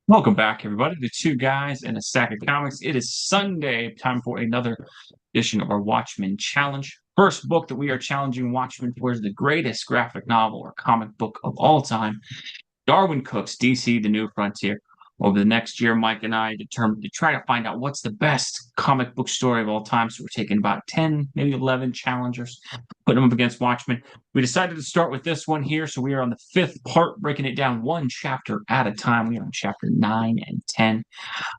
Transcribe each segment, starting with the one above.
Welcome back, everybody, to Two Guys and a Stack of Comics. It is Sunday, time for another edition of our Watchmen Challenge. First book that we are challenging Watchmen for is the greatest graphic novel or comic book of all time, Darwyn Cooke's DC: The New Frontier. Over the next year, Mike and I determined to try to find out what's the best comic book story of all time. So we're taking about 10, maybe 11 challengers, putting them up against Watchmen. We decided to start with this one here. So we are on the fifth part, breaking it down one chapter at a time. We are on chapter 9 and 10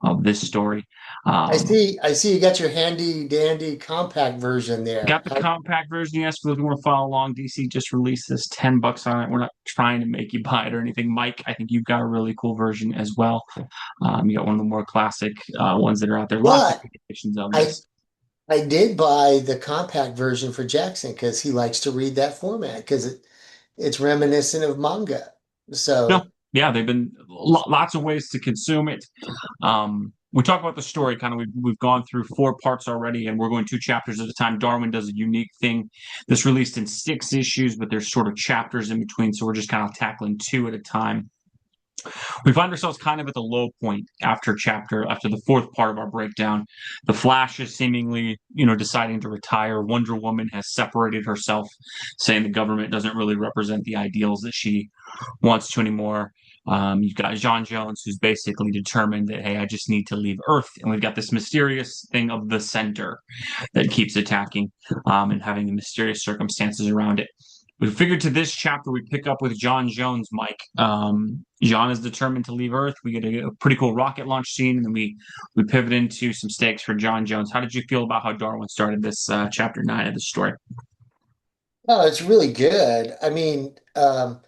of this story. I see you got your handy dandy compact version there. Got the compact version. Yes, for those who want to follow along, DC just released this $10 on it. We're not trying to make you buy it or anything. Mike, I think you've got a really cool version as well. You got one of the more classic ones that are out there. Lots of But editions of I this. I did buy the compact version for Jackson because he likes to read that format because it's reminiscent of manga. No, So, yeah, they've been lots of ways to consume it. We talk about the story kind of. We've gone through four parts already, and we're going two chapters at a time. Darwyn does a unique thing. This released in six issues, but there's sort of chapters in between, so we're just kind of tackling two at a time. We find ourselves kind of at the low point after the fourth part of our breakdown. The Flash is seemingly, deciding to retire. Wonder Woman has separated herself, saying the government doesn't really represent the ideals that she wants to anymore. You've got John Jones, who's basically determined that, hey, I just need to leave Earth. And we've got this mysterious thing of the center that keeps attacking and having the mysterious circumstances around it. We figured to this chapter we pick up with John Jones, Mike. John is determined to leave Earth. We get a pretty cool rocket launch scene, and then we pivot into some stakes for John Jones. How did you feel about how Darwyn started this chapter 9 of the story? oh, it's really good. I mean, for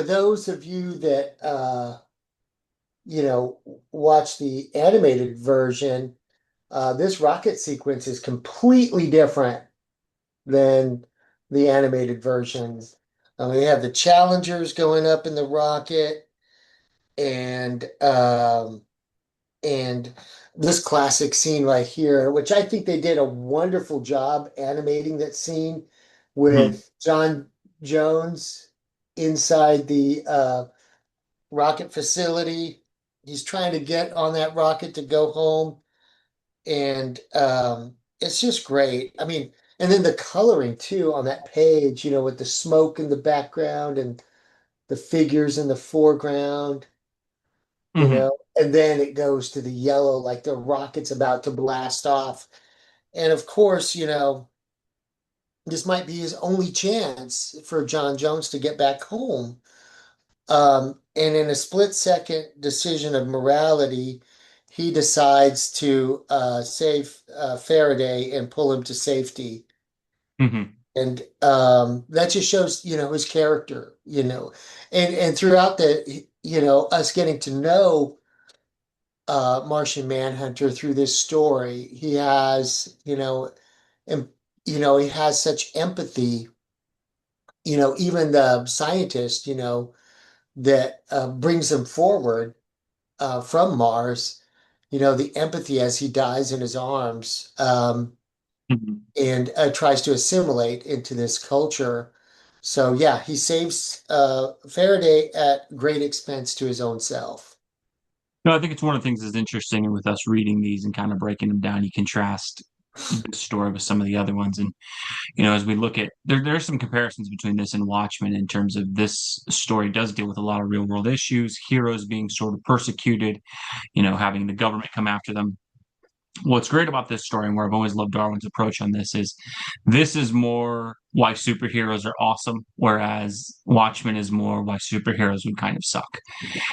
those of you that watch the animated version, this rocket sequence is completely different than the animated versions. We have the Challengers going up in the rocket, and and this classic scene right here, which I think they did a wonderful job animating that scene Mm-hmm. with John Jones inside the rocket facility. He's trying to get on that rocket to go home, and it's just great. I mean, and then the coloring too on that page, with the smoke in the background and the figures in the foreground, Mm-hmm. and then it goes to the yellow, like the rocket's about to blast off. And of course, this might be his only chance for John Jones to get back home. And in a split second decision of morality, he decides to save Faraday and pull him to safety. Mm-hmm. And that just shows, his character, and throughout us getting to know Martian Manhunter through this story, he has, and he has such empathy, even the scientist, that brings him forward from Mars, the empathy as he dies in his arms, Mm-hmm. and tries to assimilate into this culture. So yeah, he saves Faraday at great expense to his own self. No, I think it's one of the things that's interesting with us reading these and kind of breaking them down. You contrast this story with some of the other ones, and as we look at there's some comparisons between this and Watchmen in terms of this story does deal with a lot of real world issues, heroes being sort of persecuted, having the government come after them. What's great about this story and where I've always loved Darwyn's approach on this is more why superheroes are awesome, whereas Watchmen is more why superheroes would kind of suck.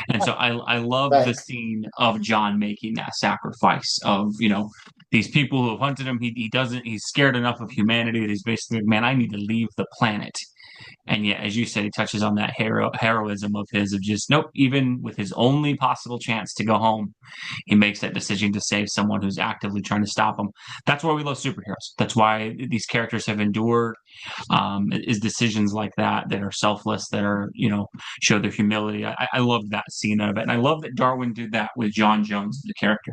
And so I love the Right. scene of John making that sacrifice of, these people who have hunted him. He doesn't, he's scared enough of humanity that he's basically like, man, I need to leave the planet. And yet, as you said, he touches on that heroism of his of just, nope, even with his only possible chance to go home, he makes that decision to save someone who's actively trying to stop him. That's why we love superheroes. That's why these characters have endured is decisions like that are selfless, that are show their humility. I love that scene of it, and I love that Darwyn did that with John Jones, the character.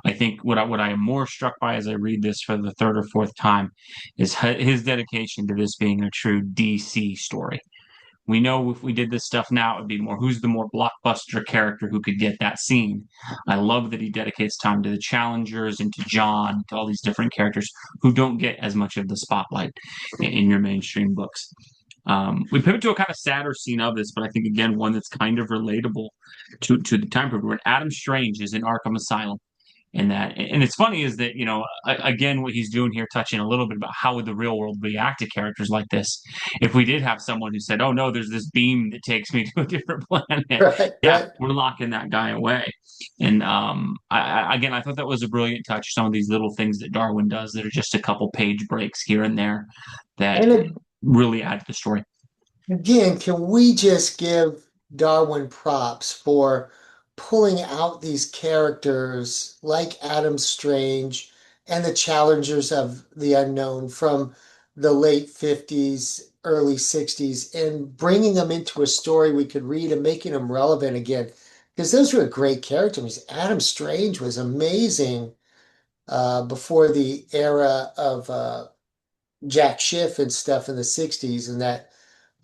I think what I am more struck by as I read this for the third or fourth time is his dedication to this being a true DC story, We know if we did this stuff now, it would be more who's the more blockbuster character who could get that scene. I love that he dedicates time to the challengers and to John, to all these different characters who don't get as much of the spotlight in your mainstream books. We pivot to a kind of sadder scene of this, but I think again one that's kind of relatable to the time period when Adam Strange is in Arkham Asylum. And it's funny is that again what he's doing here, touching a little bit about how would the real world react to characters like this if we did have someone who said, oh no, there's this beam that takes me to a different planet. Right, Yeah, right. we're locking that guy away. And again, I thought that was a brilliant touch, some of these little things that Darwyn does that are just a couple page breaks here and there that And really add to the story. again, can we just give Darwin props for pulling out these characters like Adam Strange and the challengers of the unknown from the late 50s, early 60s, and bringing them into a story we could read and making them relevant again? Because those were great characters. Adam Strange was amazing before the era of Jack Schiff and stuff in the 60s, and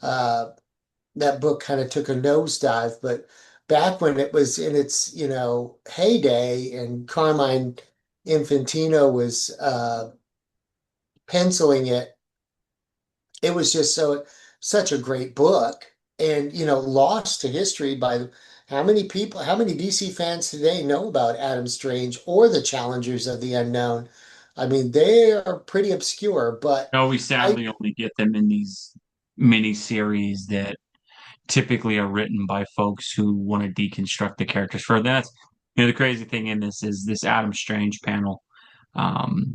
uh, that book kind of took a nosedive. But back when it was in its, heyday and Carmine Infantino was penciling it, it was just such a great book and, lost to history by how many people, how many DC fans today know about Adam Strange or the Challengers of the Unknown? I mean, they are pretty obscure, but No, we I, sadly only get them in these mini series that typically are written by folks who want to deconstruct the characters further. That's the crazy thing in this is this Adam Strange panel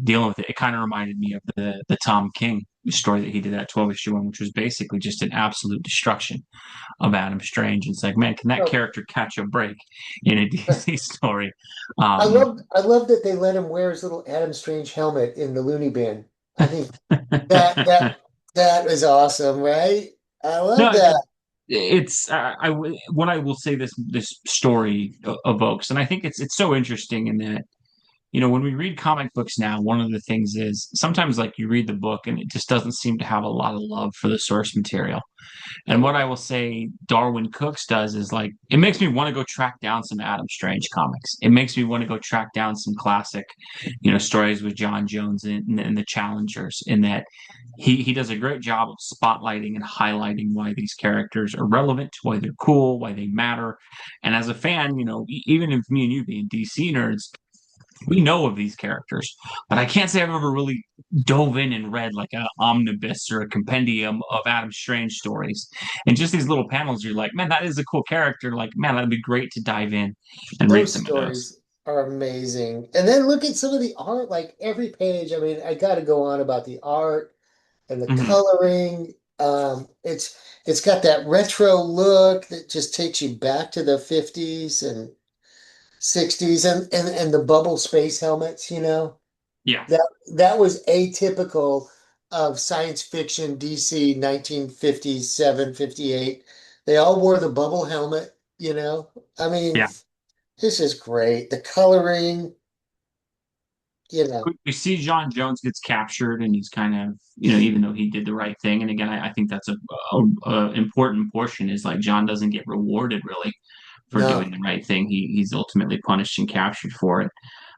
dealing with it. It kind of reminded me of the Tom King story that he did, that 12 issue one, which was basically just an absolute destruction of Adam Strange. And it's like, man, can that oh, character catch a break in a DC story? I Um, love I love that they let him wear his little Adam Strange helmet in the Looney Bin. I think that that that is awesome, right? I love no, that. it's what I will say this story evokes, and I think it's so interesting in that when we read comic books now, one of the things is sometimes like you read the book and it just doesn't seem to have a lot of love for the source material. And what I will say Darwyn Cooks does is like it makes me want to go track down some Adam Strange comics. It makes me want to go track down some classic, stories with John Jones and the Challengers in that he does a great job of spotlighting and highlighting why these characters are relevant, why they're cool, why they matter. And as a fan, even if me and you being DC nerds, we know of these characters, but I can't say I've ever really dove in and read like an omnibus or a compendium of Adam Strange stories. And just these little panels, you're like, man, that is a cool character. Like, man, that'd be great to dive in and read Those some of those. stories are amazing. And then look at some of the art, like every page. I mean, I got to go on about the art and the Mhm. coloring. It's got that retro look that just takes you back to the 50s and 60s and the bubble space helmets, Yeah. That that was atypical of science fiction DC 1957, 58. They all wore the bubble helmet. I mean, Yeah. this is great. The coloring, you know. We see John Jones gets captured and he's kind of, even though he did the right thing. And again, I think that's a important portion is like John doesn't get rewarded really for doing No. the right thing. He's ultimately punished and captured for it.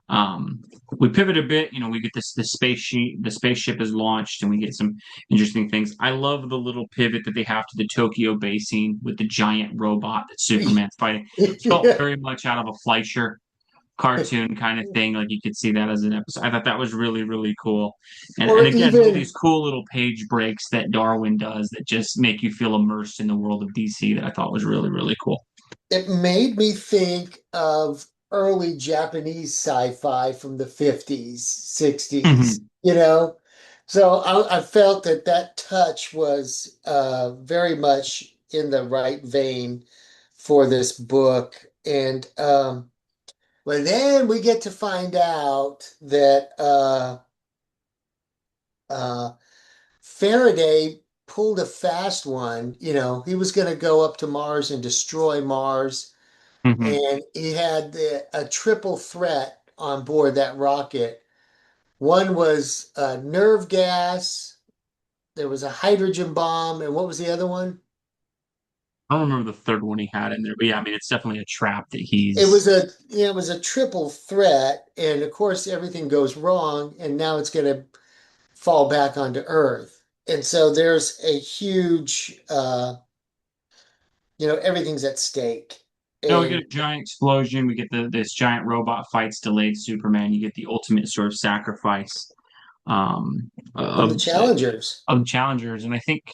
Um, we pivot a bit, we get the spaceship is launched and we get some interesting things. I love the little pivot that they have to the Tokyo Bay scene with the giant robot that Superman's fighting. Felt Yeah. very much out of a Fleischer cartoon kind of thing. Like you could see that as an episode. I thought that was really, really cool. And Or again, more of even these cool little page breaks that Darwyn does that just make you feel immersed in the world of DC that I thought was really, really cool. it made me think of early Japanese sci-fi from the 50s, 60s, Mhm. So I felt that touch was very much in the right vein for this book. And but then we get to find out that uh, Faraday pulled a fast one. He was going to go up to Mars and destroy Mars, Mhm. and he had a triple threat on board that rocket. One was nerve gas, there was a hydrogen bomb, and what was the other one? I don't remember the third one he had in there, but yeah, I mean, it's definitely a trap that It he's. was a it was a triple threat, and of course everything goes wrong, and now it's going to fall back onto Earth. And so there's a huge, everything's at stake. No, we get a And giant explosion. We get this giant robot fights delayed Superman. You get the ultimate sort of sacrifice from the of challengers. of challengers, and I think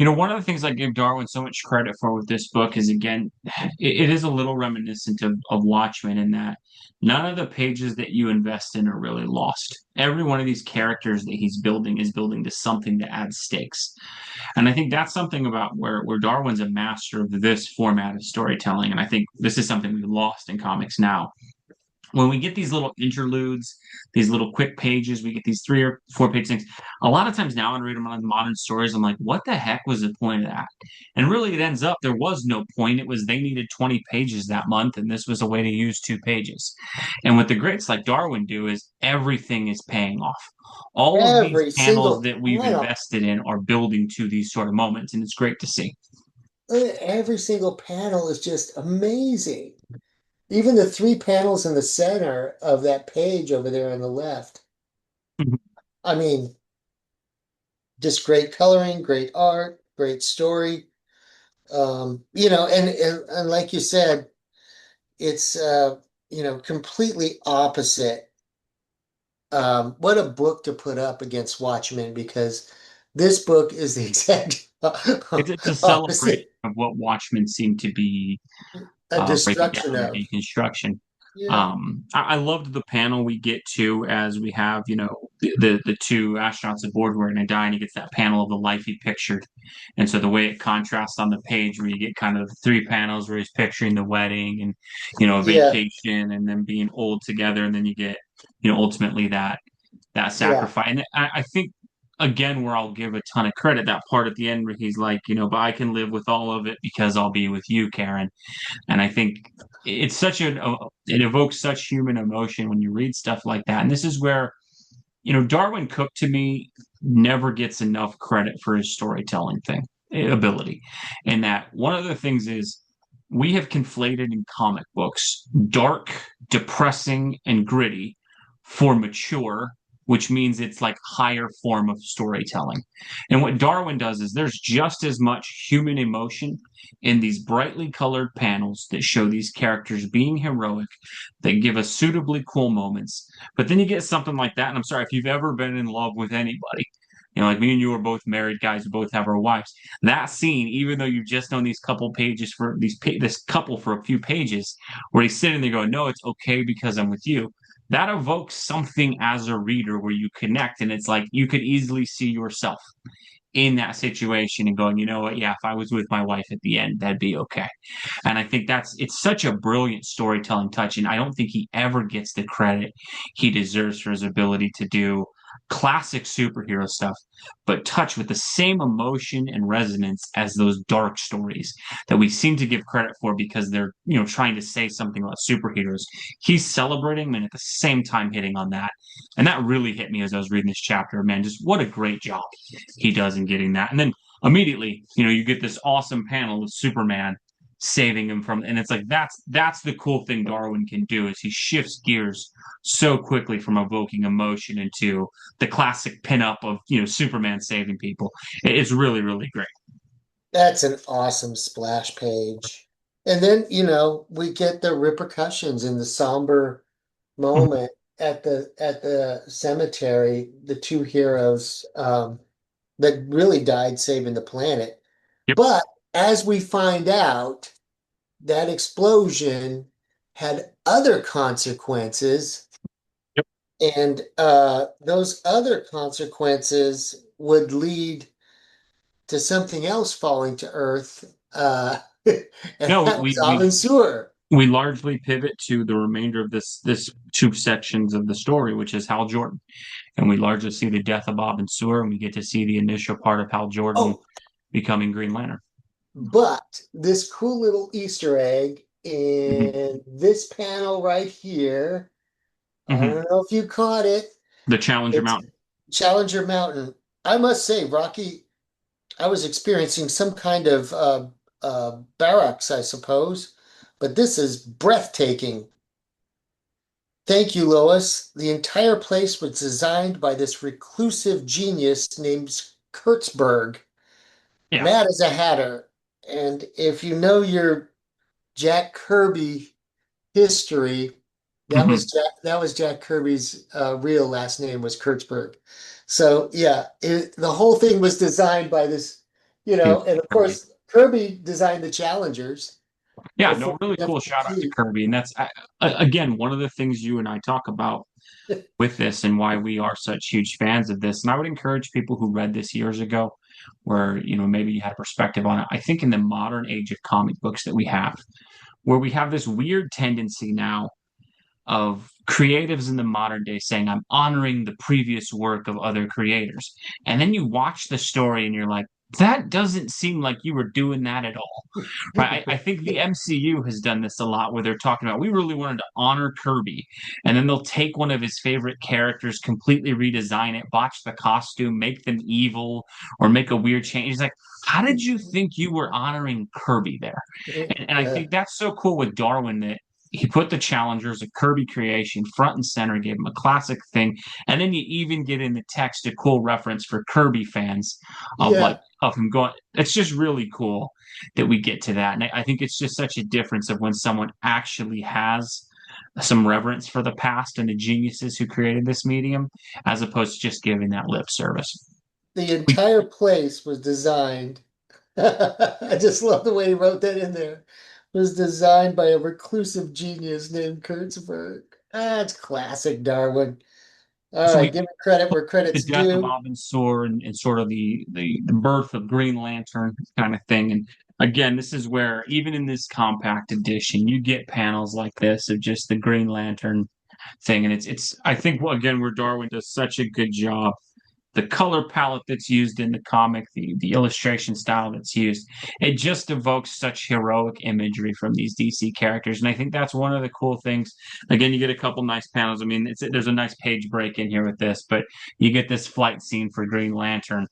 one of the things I give Darwin so much credit for with this book is, again, it is a little reminiscent of Watchmen in that none of the pages that you invest in are really lost. Every one of these characters that he's building is building to something to add stakes. And I think that's something about where Darwin's a master of this format of storytelling. And I think this is something we've lost in comics now when we get these little interludes, these little quick pages, we get these 3 or 4 page things. A lot of times now, when I read them on modern stories, I'm like, what the heck was the point of that? And really, it ends up there was no point. It was they needed 20 pages that month, and this was a way to use 2 pages. And what the greats like Darwin do is everything is paying off. All of these Every panels single that we've panel, invested in are building to these sort of moments, and it's great to see. every single panel is just amazing. Even the three panels in the center of that page over there on the left. I mean, just great coloring, great art, great story. And like you said, it's completely opposite. What a book to put up against Watchmen, because this book is the exact It's a celebration opposite, of what Watchmen seemed to be a breaking destruction down or of. deconstruction. Yeah, I loved the panel we get to as we have, the 2 astronauts aboard who are going to die, and he gets that panel of the life he pictured. And so the way it contrasts on the page, where you get kind of the 3 panels where he's picturing the wedding and, a yeah, vacation and then being old together, and then you get, ultimately that yeah, sacrifice. And I think again, where I'll give a ton of credit, that part at the end where he's like, but I can live with all of it because I'll be with you, Karen. And I think it's it evokes such human emotion when you read stuff like that. And this is where, Darwyn Cooke to me never gets enough credit for his storytelling ability. And that one of the things is we have conflated in comic books dark, depressing, and gritty for mature, which means it's like higher form of storytelling. And what Darwin does is there's just as much human emotion in these brightly colored panels that show these characters being heroic, that give us suitably cool moments. But then you get something like that, and I'm sorry if you've ever been in love with anybody. Like me and you are both married guys who both have our wives. That scene, even though you've just known these couple pages for this couple for a few pages, where he's sitting there going, "No, it's okay because I'm with you." That evokes something as a reader where you connect, and it's like you could easily see yourself in that situation and going, you know what? Yeah, if I was with my wife at the end, that'd be okay. And I think it's such a brilliant storytelling touch. And I don't think he ever gets the credit he deserves for his ability to do classic superhero stuff, but touch with the same emotion and resonance as those dark stories that we seem to give credit for because they're, trying to say something about superheroes. He's celebrating them and at the same time hitting on that. And that really hit me as I was reading this chapter. Man, just what a great job he does in getting that. And then immediately, you get this awesome panel of Superman saving him from, and it's like that's the cool thing Darwin can do is he shifts gears so quickly from evoking emotion into the classic pinup of Superman saving people. It's really really great. that's an awesome splash page. And then, we get the repercussions in the somber moment at the cemetery, the two heroes that really died saving the planet. Yep. But as we find out, that explosion had other consequences, Yep. and those other consequences would lead to something else falling to Earth, and No, that was Alvin Sewer. we largely pivot to the remainder of this 2 sections of the story, which is Hal Jordan, and we largely see the death of Bob and Sewer, and we get to see the initial part of Hal Jordan Oh, becoming Green Lantern. but this cool little Easter egg Hmm. in this panel right here, I Hmm. don't know if you caught it. The Challenger It's Mountain. Challenger Mountain. I must say, Rocky, I was experiencing some kind of barracks, I suppose. But this is breathtaking. Thank you, Lois. The entire place was designed by this reclusive genius named Kurtzberg. Yeah. Mad as a Hatter. And if you know your Jack Kirby history, Hmm. That was Jack Kirby's real last name was Kurtzberg. So yeah, the whole thing was designed by this, and of Kirby. course Kirby designed the Challengers Yeah, before no, really the cool shout out to F-14. Kirby. And that's again one of the things you and I talk about with this and why we are such huge fans of this. And I would encourage people who read this years ago, where maybe you had a perspective on it. I think in the modern age of comic books that we have, where we have this weird tendency now of creatives in the modern day saying, I'm honoring the previous work of other creators. And then you watch the story and you're like, that doesn't seem like you were doing that at all. Right? I think the MCU has done this a lot where they're talking about, we really wanted to honor Kirby. And then they'll take one of his favorite characters, completely redesign it, botch the costume, make them evil, or make a weird change. It's like, how did you think you were honoring Kirby there? And I Uh, think that's so cool with Darwyn that he put the challengers, a Kirby creation, front and center, gave him a classic thing, and then you even get in the text a cool reference for Kirby fans of like yeah, of him going. It's just really cool that we get to that, and I think it's just such a difference of when someone actually has some reverence for the past and the geniuses who created this medium, as opposed to just giving that lip service. the We entire place was designed. I just love the way he wrote that in there. Was designed by a reclusive genius named Kurtzberg. That's classic Darwin. All so right, we give it credit where the credit's death of due. Avensor and sort of the birth of Green Lantern kind of thing. And again, this is where even in this compact edition, you get panels like this of just the Green Lantern thing. And it's I think well, again where Darwin does such a good job. The color palette that's used in the comic, the illustration style that's used, it just evokes such heroic imagery from these DC characters. And I think that's one of the cool things. Again, you get a couple nice panels. I mean, there's a nice page break in here with this, but you get this flight scene for Green Lantern.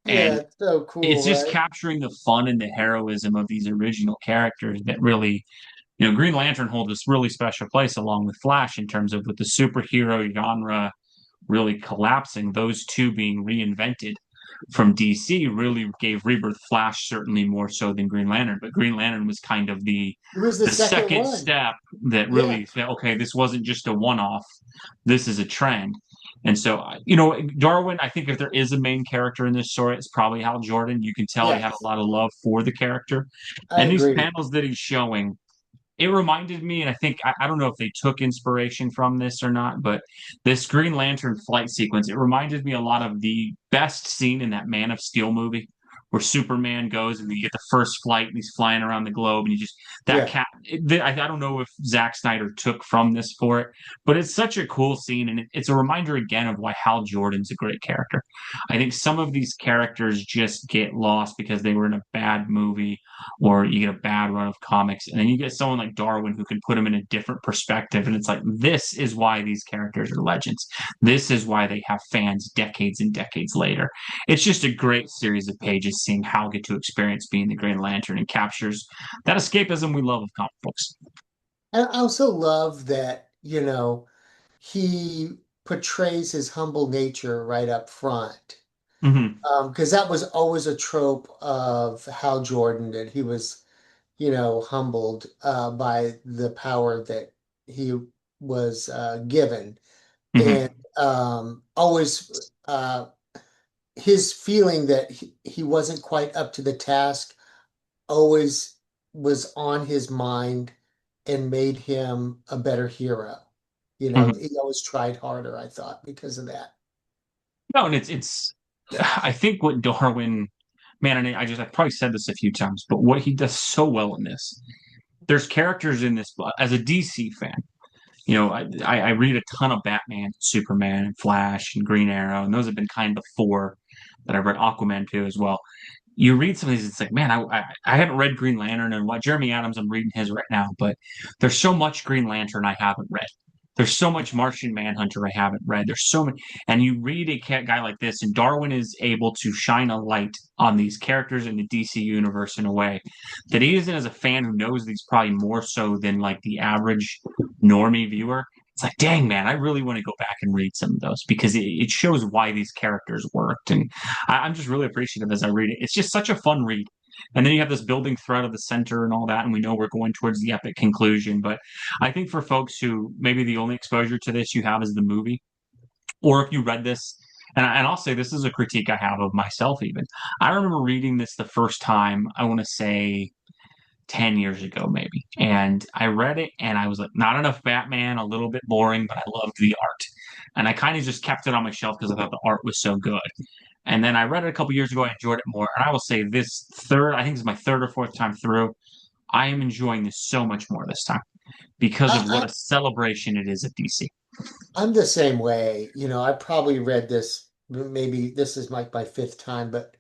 Yeah, And it's so it's cool, just right? capturing the fun and the heroism of these original characters that really, Green Lantern holds this really special place along with Flash in terms of with the superhero genre really collapsing, those two being reinvented from DC really gave Rebirth Flash certainly more so than Green Lantern. But Green Lantern was kind of It was the the second second one. step that Yeah, really said, okay, this wasn't just a one off. This is a trend. And so, Darwin, I think if there is a main character in this story, it's probably Hal Jordan. You can tell he had a yes, lot of love for the character. I And these agree. panels that he's showing, it reminded me, and I think I don't know if they took inspiration from this or not, but this Green Lantern flight sequence, it reminded me a lot of the best scene in that Man of Steel movie where Superman goes and you get the first flight and he's flying around the globe and you just that Yeah, cat. I don't know if Zack Snyder took from this for it, but it's such a cool scene and it's a reminder again of why Hal Jordan's a great character. I think some of these characters just get lost because they were in a bad movie or you get a bad run of comics, and then you get someone like Darwin who can put them in a different perspective, and it's like this is why these characters are legends. This is why they have fans decades and decades later. It's just a great series of pages seeing Hal get to experience being the Green Lantern and captures that escapism we love of comic books. and I also love that, he portrays his humble nature right up front. Mm-hmm. Because that was always a trope of Hal Jordan, that he was, humbled by the power that he was given. Mm-hmm. And always his feeling that he wasn't quite up to the task always was on his mind and made him a better hero. Mm-hmm. He always tried harder, I thought, because of that. No, and it's I think what Darwin, man, and I've probably said this a few times, but what he does so well in this, there's characters in this as a DC fan. I read a ton of Batman, Superman, and Flash, and Green Arrow, and those have been kind of the four that I've read. Aquaman too as well. You read some of these, it's like, man, I haven't read Green Lantern and what Jeremy Adams, I'm reading his right now, but there's so much Green Lantern I haven't read. there's so much Martian Manhunter I haven't read. There's so many, and you read a guy like this, and Darwyn is able to shine a light on these characters in the DC universe in a way that he isn't, as a fan who knows these probably more so than like the average normie viewer. It's like, dang man, I really want to go back and read some of those because it shows why these characters worked, and I'm just really appreciative as I read it. It's just such a fun read. And then you have this building thread of the center and all that, and we know we're going towards the epic conclusion. But I think for folks who maybe the only exposure to this you have is the movie, or if you read this, and I'll say this is a critique I have of myself even. I remember reading this the first time, I want to say 10 years ago, maybe. And I read it and I was like, not enough Batman, a little bit boring, but I loved the art. And I kind of just kept it on my shelf because I thought the art was so good. And then I read it a couple years ago. I enjoyed it more. And I will say this third, I think it's my third or fourth time through. I am enjoying this so much more this time because of what I, a celebration it is at DC. I'm the same way. I probably read this, maybe this is my fifth time, but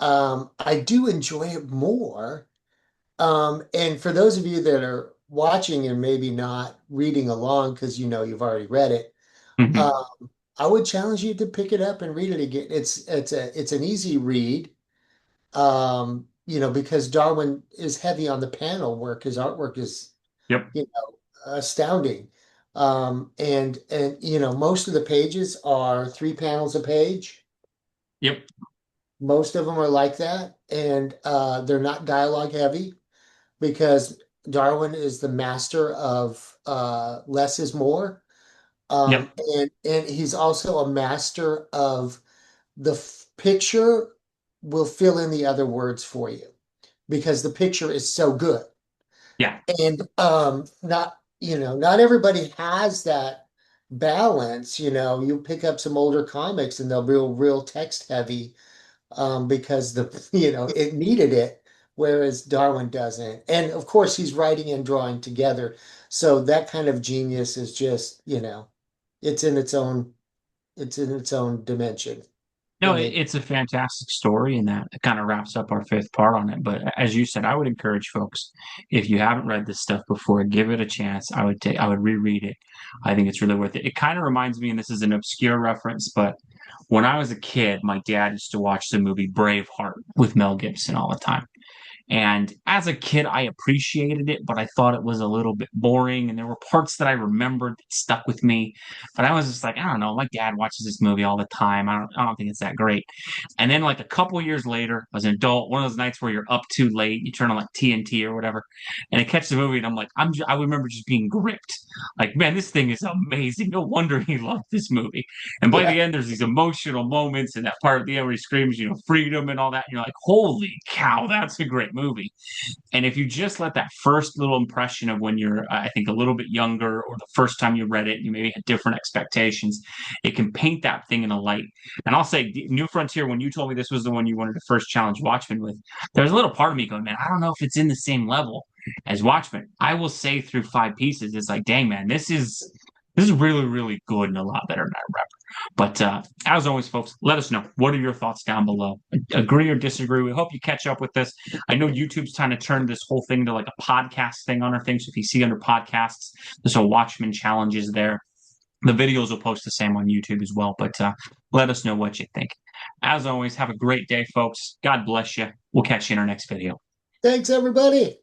I do enjoy it more. And for those of you that are watching and maybe not reading along because you've already read it, Hmm. um, I would challenge you to pick it up and read it again. It's an easy read, because Darwin is heavy on the panel work. His artwork is, Yep. astounding. And most of the pages are 3 panels a page. Yep. Most of them are like that, and they're not dialogue heavy because Darwin is the master of less is more. Yep. And he's also a master of the picture will fill in the other words for you because the picture is so good. Yeah. And not everybody has that balance. You pick up some older comics and they'll be real text heavy because it needed it, whereas Darwin doesn't. And of course, he's writing and drawing together, so that kind of genius is just it's in its own dimension. No, I mean, it's a fantastic story, and that kind of wraps up our fifth part on it. But as you said, I would encourage folks, if you haven't read this stuff before, give it a chance. I would reread it. I think it's really worth it. It kind of reminds me, and this is an obscure reference, but when I was a kid, my dad used to watch the movie Braveheart with Mel Gibson all the time. And as a kid, I appreciated it, but I thought it was a little bit boring. And there were parts that I remembered that stuck with me. But I was just like, I don't know. My dad watches this movie all the time. I don't think it's that great. And then, like a couple years later, as an adult, one of those nights where you're up too late, you turn on like TNT or whatever, and I catch the movie, and I'm like, I remember just being gripped. Like, man, this thing is amazing. No wonder he loved this movie. And by yeah, the end, there's these emotional moments, and that part at the end where he screams, freedom and all that. And you're like, holy cow, that's a great movie. And if you just let that first little impression of when you're, I think, a little bit younger or the first time you read it, you maybe had different expectations, it can paint that thing in a light. And I'll say, New Frontier, when you told me this was the one you wanted to first challenge Watchmen with, there's a little part of me going, man, I don't know if it's in the same level as Watchmen. I will say through 5 pieces, it's like, dang, man, this is really, really good and a lot better than I remember. But as always, folks, let us know. What are your thoughts down below? Agree or disagree? We hope you catch up with this. I know YouTube's trying to turn this whole thing to like a podcast thing on our thing. So if you see under podcasts, there's a Watchmen challenges there. The videos will post the same on YouTube as well. But let us know what you think. As always, have a great day, folks. God bless you. We'll catch you in our next video. thanks everybody.